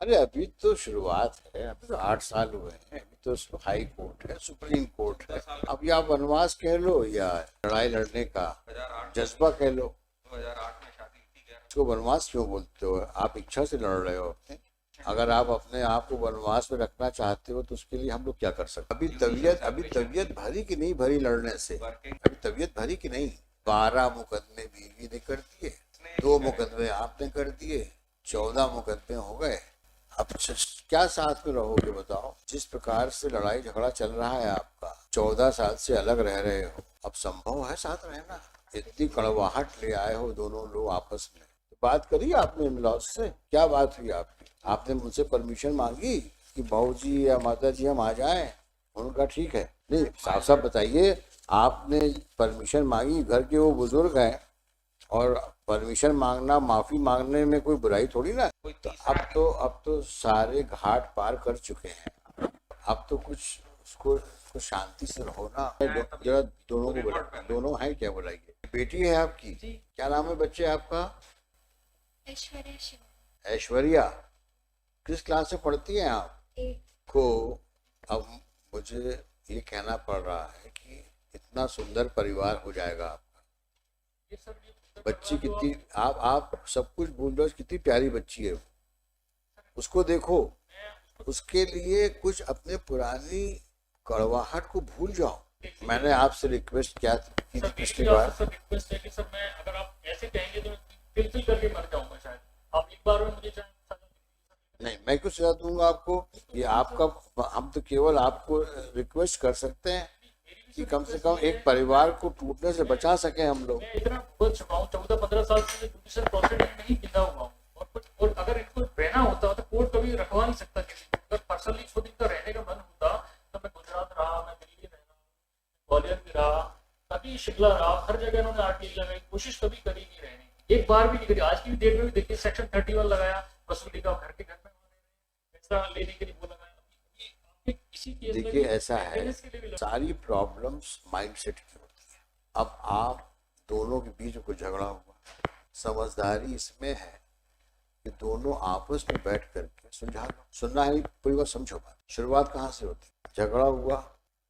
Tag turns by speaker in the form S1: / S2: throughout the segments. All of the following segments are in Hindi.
S1: अरे अभी तो शुरुआत है, अभी तो 8 साल हुए हैं, अभी तो हाई कोर्ट है, सुप्रीम कोर्ट है। अब या वनवास कह लो या लड़ाई लड़ने का जज्बा कह लो। इसको वनवास क्यों बोलते हो? आप इच्छा से लड़ रहे हो अपने। अगर आप अपने आप को वनवास में रखना चाहते हो तो उसके लिए हम लोग क्या कर सकते? अभी तबीयत भरी कि नहीं भरी लड़ने से? अभी तबीयत भरी कि नहीं? 12 मुकदमे बीवी ने कर दिए, 2 मुकदमे आपने कर दिए, 14 मुकदमे हो गए। अब क्या साथ में रहोगे बताओ? जिस प्रकार से लड़ाई झगड़ा चल रहा है आपका, 14 साल से अलग रह रहे हो, अब संभव है साथ रहना? इतनी कड़वाहट ले आए हो दोनों लोग आपस में, तो बात करिए आपने इन लॉज से। क्या बात हुई आपकी? आपने मुझसे परमिशन मांगी कि बहू जी या माता जी हम आ जाएं? उनका ठीक है, नहीं साफ साफ बताइए। आपने परमिशन मांगी, घर के वो बुजुर्ग हैं, और परमिशन मांगना, माफी मांगने में कोई बुराई थोड़ी ना। तो अब तो सारे घाट पार कर चुके हैं। अब तो कुछ उसको कुछ शांति से रहो ना। जरा दोनों को बुला, दोनों हैं क्या? बुलाइए। बेटी है आपकी? क्या नाम है बच्चे आपका?
S2: ऐश्वर्या शिव।
S1: ऐश्वर्या। किस क्लास में पढ़ती हैं आप?
S2: एक।
S1: को अब मुझे ये कहना पड़ रहा है कि इतना सुंदर परिवार हो जाएगा आपका। बच्ची कितनी, आप सब कुछ भूल जाओ, कितनी प्यारी बच्ची है वो। उसको देखो, उसके लिए कुछ अपने पुरानी कड़वाहट को भूल जाओ। मैंने आपसे रिक्वेस्ट किया की थी पिछली बार।
S3: सर रिक्वेस्ट है कि सर मैं अगर आप ऐसे कहेंगे तो फिल करके मर जाऊंगा शायद। आप एक बार में मुझे
S1: नहीं, मैं क्यों सजा दूंगा आपको? ये आपका, हम तो केवल आपको रिक्वेस्ट कर सकते हैं कि कम से कम एक परिवार को टूटने से बचा सके हम लोग।
S3: मैं इतना बच चुका हूँ 14-15 साल से जुडिशियल प्रोसेस में नहीं गिना हुआ हूँ। और कुछ, और अगर इनको रहना होता तो कोर्ट कभी रखवा नहीं सकता किसी को। अगर पर्सनली खुद इनका रहने का मन होता तो मैं गुजरात रहा, मैं दिल्ली रहा, ग्वालियर भी रहा, कभी शिमला रहा, हर जगह इन्होंने आरटीआई लगाई, कोशिश कभी करी नहीं रहने की, एक बार भी नहीं करी। आज की डेट में भी देखिए सेक्शन 31 लगाया, वसूली का घर के घर में पैसा लेने के लिए वो लगाया। किसी केस में
S1: देखिए
S3: भी
S1: ऐसा है,
S3: मेंटेनेंस के लिए भी लगा।
S1: सारी प्रॉब्लम्स माइंडसेट की होती है। अब आप दोनों के बीच में कोई झगड़ा हुआ, समझदारी इसमें है कि दोनों आपस में बैठ करके सुलझा लो। सुनना है, पूरी बात समझो। बात शुरुआत कहाँ से होती है? झगड़ा हुआ,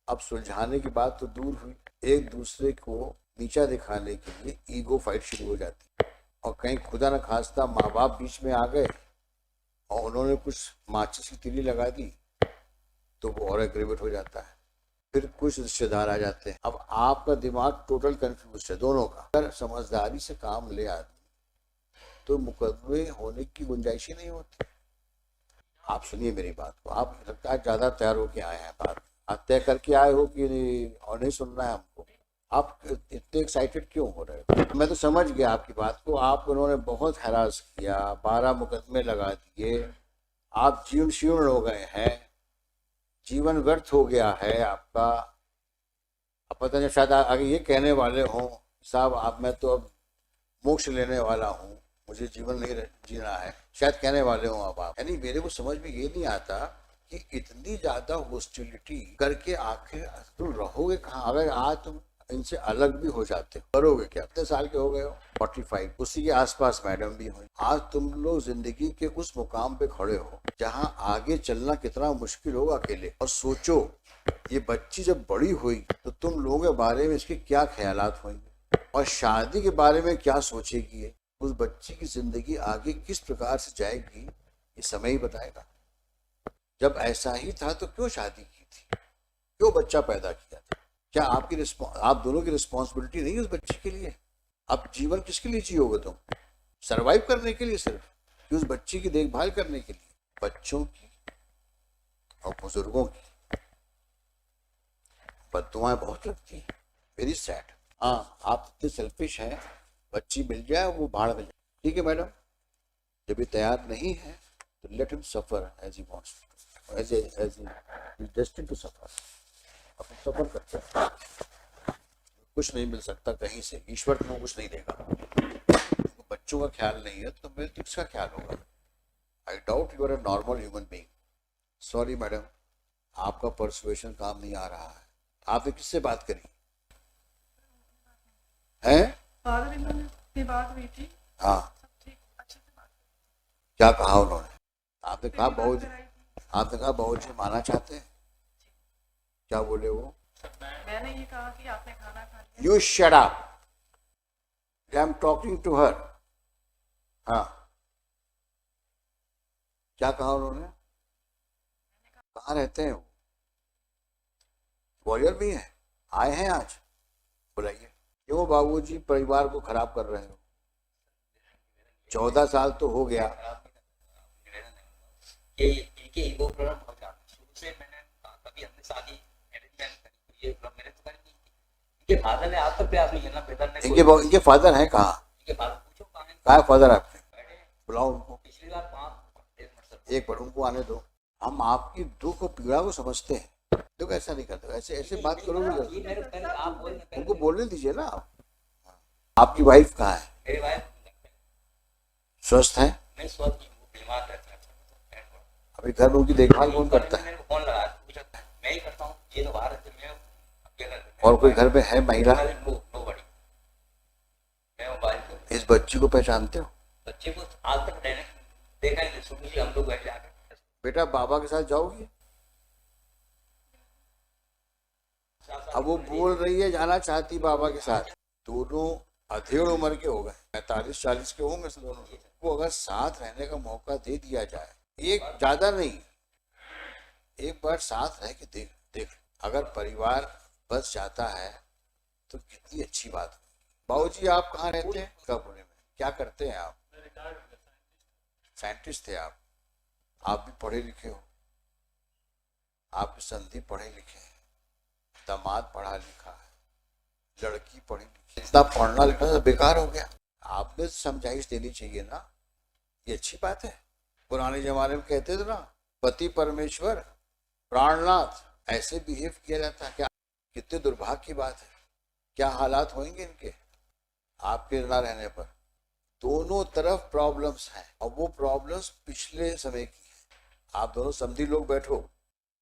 S1: अब सुलझाने की बात तो दूर हुई, एक दूसरे को नीचा दिखाने के लिए ईगो फाइट शुरू हो जाती है। और कहीं खुदा न खास्ता माँ बाप बीच में आ गए और उन्होंने कुछ माचिस की तीली लगा दी तो वो और एग्रीवेट हो जाता है। फिर कुछ रिश्तेदार आ जाते हैं। अब आपका दिमाग टोटल कंफ्यूज है दोनों का। अगर समझदारी से काम ले आदमी तो मुकदमे होने की गुंजाइश ही नहीं होती। आप सुनिए मेरी बात को। आप लगता है ज्यादा तैयार होके आए हैं, बात आप तय करके आए हो कि नहीं, और नहीं सुनना है हमको? आप इतने एक्साइटेड क्यों हो रहे हो? मैं तो समझ गया आपकी बात को। आप उन्होंने बहुत हैरास किया, 12 मुकदमे लगा दिए, आप जीर्ण शीर्ण हो गए हैं, जीवन व्यर्थ हो गया है आपका। अब पता नहीं, शायद आगे ये कहने वाले हों, साहब आप, मैं तो अब मोक्ष लेने वाला हूँ, मुझे जीवन नहीं जीना है, शायद कहने वाले हों अब आप। यानी मेरे को समझ में ये नहीं आता कि इतनी ज्यादा हॉस्टिलिटी करके आखिर तुम रहोगे कहाँ? अगर आज तुम इनसे अलग भी हो जाते हो, करोगे क्या? कितने साल के हो गए हो? 45, उसी के आसपास मैडम भी हुई। आज तुम लोग जिंदगी के उस मुकाम पे खड़े हो जहाँ आगे चलना कितना मुश्किल होगा अकेले। और सोचो, ये बच्ची जब बड़ी हुई तो तुम लोगों के बारे में इसके क्या ख्यालात होंगे, और शादी के बारे में क्या सोचेगी ये। उस बच्ची की जिंदगी आगे किस प्रकार से जाएगी ये समय ही बताएगा। जब ऐसा ही था तो क्यों शादी की थी, क्यों बच्चा पैदा किया था? क्या आपकी आप दोनों की रिस्पॉन्सिबिलिटी नहीं है उस बच्चे के लिए? अब जीवन किसके लिए जियोगे तुम? सरवाइव करने के लिए सिर्फ, कि उस बच्ची की देखभाल करने के लिए? बच्चों की और बुजुर्गों की बददुआएं बहुत लगती हैं। Very sad. हाँ, आप इतने सेल्फिश हैं, बच्ची मिल जाए वो भाड़ में जाए। ठीक है मैडम, जब ये तैयार नहीं है तो let him suffer as he wants, as he destined to suffer. अब सफर करते हैं, कुछ नहीं मिल सकता कहीं से, ईश्वर तुमको कुछ नहीं देगा। तो बच्चों का ख्याल नहीं है तो मेरे किसका ख्याल होगा? I doubt you are a normal human being. Sorry madam, आपका परसुएशन काम नहीं आ रहा है। आपने किससे बात करी है?
S4: फादर इन लॉ से बात हुई थी।
S1: हाँ,
S4: सब ठीक, अच्छे से बात।
S1: क्या कहा उन्होंने? आपने कहा बाबूजी माना चाहते हैं, क्या बोले वो?
S4: मैंने ये कहा कि आपने खाना खा लिया।
S1: You shut up. I'm talking to her. हाँ, क्या कहा उन्होंने? कहाँ रहते हैं वो? ग्वालियर में है, आए हैं आज? बुलाइए। क्यों बाबूजी परिवार को खराब कर रहे हो? 14 साल तो हो गया।
S5: ये इनके ईगो प्रॉब्लम बहुत ज्यादा शुरू से मैंने कभी हमने शादी अरेंजमेंट करी, ये प्रॉब्लम मेरे तो करी नहीं। इनके फादर ने आज तक प्रयास नहीं किया, ब्रदर ने।
S1: इनके फादर हैं कहाँ?
S5: इनके फादर पूछो कहाँ है?
S1: कहाँ है फादर आपके? बुलाओ उनको।
S5: पिछली बार 5
S1: एक बार उनको आने दो। हम आपकी दुख और पीड़ा को समझते हैं। दुख ऐसा नहीं करते, ऐसे बात करोगे।
S5: ये मेरे पहले आप बोलने पहले
S1: उनको बोलने दीजिए ना। आपकी वाइफ कहाँ है?
S5: मेरी वाइफ
S1: स्वस्थ है?
S5: नहीं स्वस्थ नहीं, वो बीमार रहती है।
S1: अभी घर में उनकी देखभाल कौन करता है?
S5: मेरे को फोन लगा पूछा, मैं ही करता हूँ, ये तो बाहर रहते, मैं अकेला रहता हूँ।
S1: और कोई घर में है महिला?
S5: नोबडी, मैं मोबाइल पे।
S1: इस बच्ची को पहचानते हो?
S5: बच्चे को आज तक देखा नहीं, सुबह से हम लोग बैठे आकर।
S1: बेटा बाबा के साथ जाओगी? अब वो बोल रही है जाना चाहती बाबा के साथ। दोनों अधेड़ उम्र के हो गए, 45-40 के होंगे से दोनों। वो अगर साथ रहने का मौका दे दिया जाए, एक ज्यादा नहीं, एक बार साथ रह के देख अगर परिवार बस जाता है तो कितनी अच्छी बात है। बाबूजी आप कहाँ रहते हैं? पुणे में। क्या करते हैं आप? साइंटिस्ट थे आप भी पढ़े लिखे हो, आपके संधि पढ़े लिखे हैं, दामाद पढ़ा लिखा है, लड़की पढ़ी लिखी। इतना पढ़ना लिखना तो बेकार हो गया। आपने समझाइश देनी चाहिए ना, ये अच्छी बात है। पुराने जमाने में कहते थे ना, पति परमेश्वर प्राणनाथ, ऐसे बिहेव किया जाता है क्या? कितने दुर्भाग्य की बात है। क्या हालात होंगे इनके आपके ना रहने पर। दोनों तरफ प्रॉब्लम्स हैं और वो प्रॉब्लम्स पिछले समय की है। आप दोनों समझी लोग बैठो,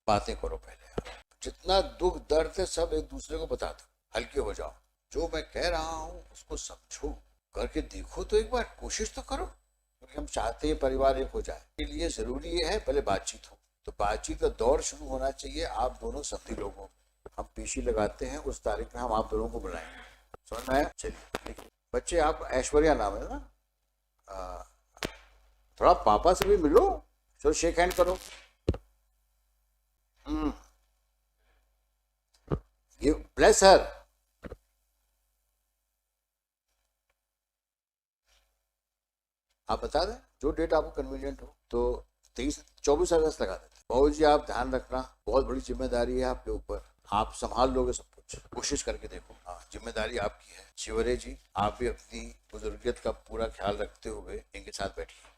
S1: बातें करो पहले। जितना दुख दर्द है सब एक दूसरे को बता दो, हल्के हो जाओ। जो मैं कह रहा हूँ उसको समझो, करके देखो तो एक बार कोशिश तो करो, क्योंकि हम चाहते हैं परिवार एक हो जाए। इसके लिए जरूरी ये है पहले बातचीत हो। तो बातचीत का दौर शुरू होना चाहिए आप दोनों समझी लोगों। हम पेशी लगाते हैं, उस तारीख में हम आप दोनों को बुलाएंगे। समझ में आया? चलिए बच्चे, आप ऐश्वर्या नाम है ना? थोड़ा पापा से भी मिलो, चलो शेक हैंड करो। ब्लेस हर। आप बता दें जो डेट आपको कन्वीनियंट हो। तो 24 अगस्त लगा देते। बाबूजी आप ध्यान रखना, बहुत बड़ी जिम्मेदारी है आपके ऊपर, आप संभाल लोगे सब कुछ, कोशिश करके देखो। हाँ, जिम्मेदारी आपकी है। शिवरे जी आप भी अपनी बुजुर्गियत का पूरा ख्याल रखते हुए इनके साथ बैठिए।